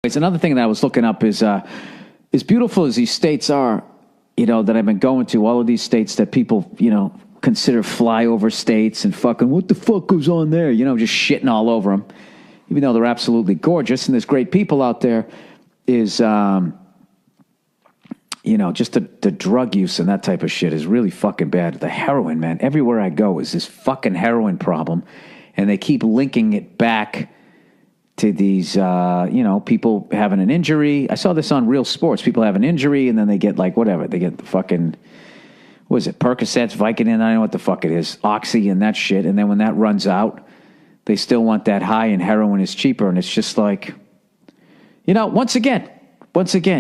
It's another thing that I was looking up is as beautiful as these states are, that I've been going to, all of these states that people, consider flyover states and fucking, what the fuck goes on there? Just shitting all over them, even though they're absolutely gorgeous and there's great people out there, is, just the drug use and that type of shit is really fucking bad. The heroin, man, everywhere I go is this fucking heroin problem. And they keep linking it back to these, people having an injury. I saw this on Real Sports. People have an injury and then they get whatever. They get the fucking, what is it, Percocets, Vicodin, I don't know what the fuck it is, Oxy and that shit. And then when that runs out, they still want that high and heroin is cheaper. And it's just like, once again,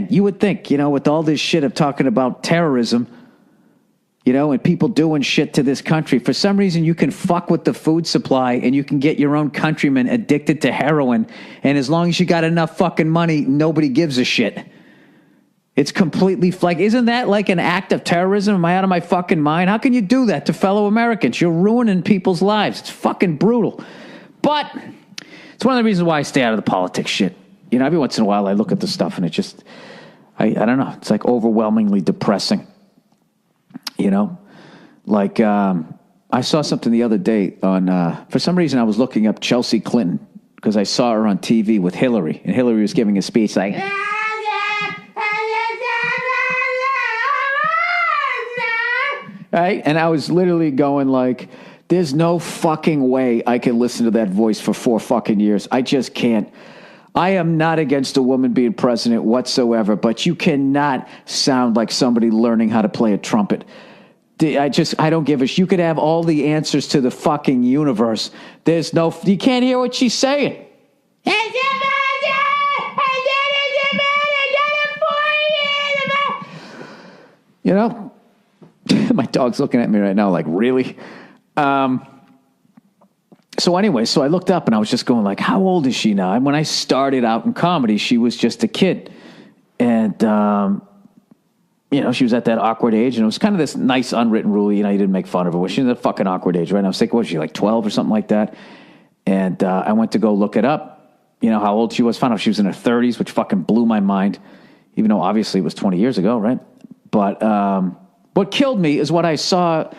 you would think, with all this shit of talking about terrorism, and people doing shit to this country, for some reason you can fuck with the food supply and you can get your own countrymen addicted to heroin. And as long as you got enough fucking money, nobody gives a shit. It's completely isn't that like an act of terrorism? Am I out of my fucking mind? How can you do that to fellow Americans? You're ruining people's lives. It's fucking brutal. But it's one of the reasons why I stay out of the politics shit. Every once in a while I look at the stuff and it just, I don't know. It's like overwhelmingly depressing. I saw something the other day on, for some reason I was looking up Chelsea Clinton because I saw her on TV with Hillary, and Hillary was giving a speech like, right? And I was literally going like, there's no fucking way I can listen to that voice for 4 fucking years. I just can't. I am not against a woman being president whatsoever, but you cannot sound like somebody learning how to play a trumpet. I don't give a shit. You could have all the answers to the fucking universe. You can't hear what she's saying. My dog's looking at me right now like, really? So anyway, I looked up and I was just going like, how old is she now? And when I started out in comedy, she was just a kid. And, she was at that awkward age, and it was kind of this nice unwritten rule, you didn't make fun of her. She was at a fucking awkward age, right? And I was thinking, was she like 12 or something like that? And I went to go look it up, how old she was. Found out she was in her 30s, which fucking blew my mind, even though obviously it was 20 years ago, right? But what killed me is what I saw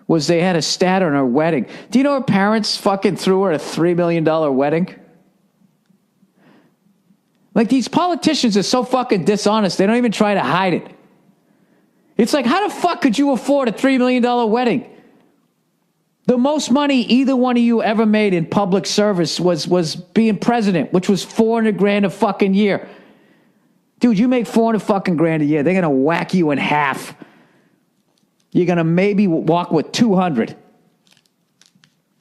was they had a stat on her wedding. Do you know her parents fucking threw her a $3 million wedding? Like, these politicians are so fucking dishonest, they don't even try to hide it. It's like, how the fuck could you afford a $3 million wedding? The most money either one of you ever made in public service was being president, which was $400,000 a fucking year. Dude, you make $400 fucking grand a year, they're gonna whack you in half. You're gonna maybe walk with 200,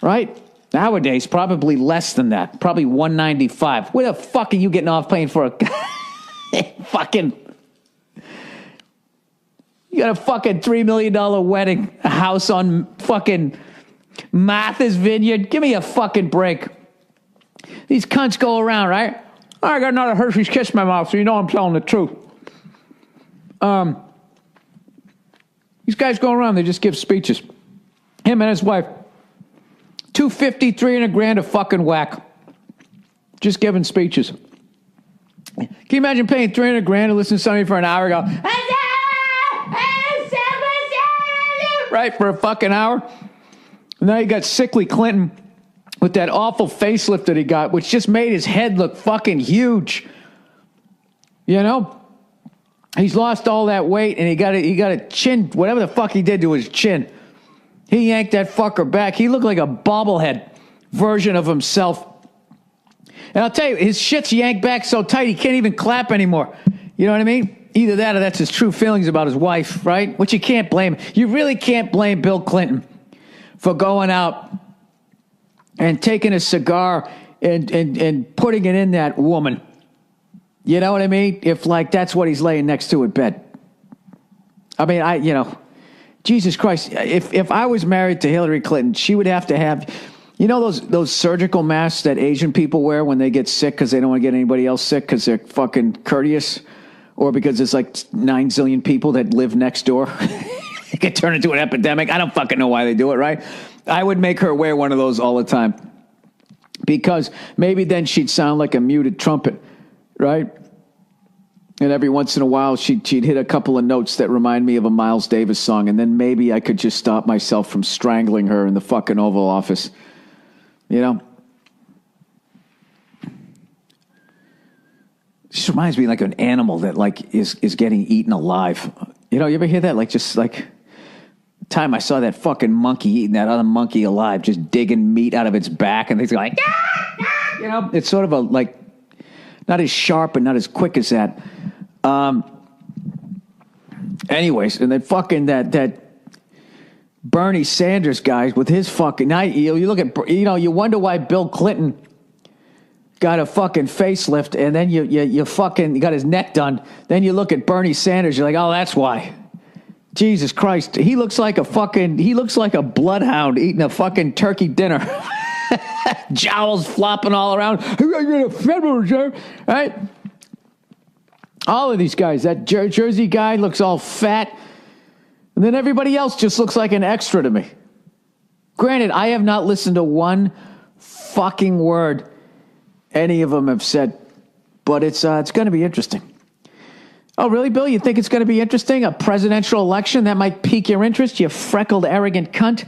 right? Nowadays, probably less than that, probably 195. Where the fuck are you getting off paying for a fucking? You got a fucking $3 million wedding, a house on fucking Martha's Vineyard. Give me a fucking break. These cunts go around, right? I got another Hershey's Kiss in my mouth, so you know I'm telling the truth. These guys go around, they just give speeches. Him and his wife. $250,000, $300,000 a fucking whack. Just giving speeches. Can you imagine paying $300,000 to listen to somebody for an hour and go, right, for a fucking hour? And now you got sickly Clinton with that awful facelift that he got, which just made his head look fucking huge. He's lost all that weight, and he got a chin, whatever the fuck he did to his chin. He yanked that fucker back. He looked like a bobblehead version of himself. And I'll tell you, his shit's yanked back so tight he can't even clap anymore. You know what I mean? Either that or that's his true feelings about his wife, right? Which you can't blame. You really can't blame Bill Clinton for going out and taking a cigar and putting it in that woman. You know what I mean? If that's what he's laying next to in bed. I mean, Jesus Christ, if I was married to Hillary Clinton, she would have to have, those surgical masks that Asian people wear when they get sick because they don't want to get anybody else sick because they're fucking courteous, or because there's like 9 zillion people that live next door. It could turn into an epidemic. I don't fucking know why they do it, right? I would make her wear one of those all the time because maybe then she'd sound like a muted trumpet. right? And every once in a while, she'd hit a couple of notes that remind me of a Miles Davis song, and then maybe I could just stop myself from strangling her in the fucking Oval Office. You know? Just reminds me like an animal that like is getting eaten alive. You know, you ever hear that? Like just like the time I saw that fucking monkey eating that other monkey alive, just digging meat out of its back, and it's like, you know, it's sort of a like not as sharp and not as quick as that. Anyways, and then fucking that Bernie Sanders guy with his fucking now you look at you wonder why Bill Clinton got a fucking facelift, and then you fucking got his neck done. Then you look at Bernie Sanders, you're like, oh, that's why. Jesus Christ, he looks like a bloodhound eating a fucking turkey dinner. Jowls flopping all around. Federal Reserve, right? All of these guys. That Jersey guy looks all fat. And then everybody else just looks like an extra to me. Granted, I have not listened to one fucking word any of them have said, but it's going to be interesting. Oh, really, Bill? You think it's going to be interesting? A presidential election? That might pique your interest, you freckled, arrogant cunt.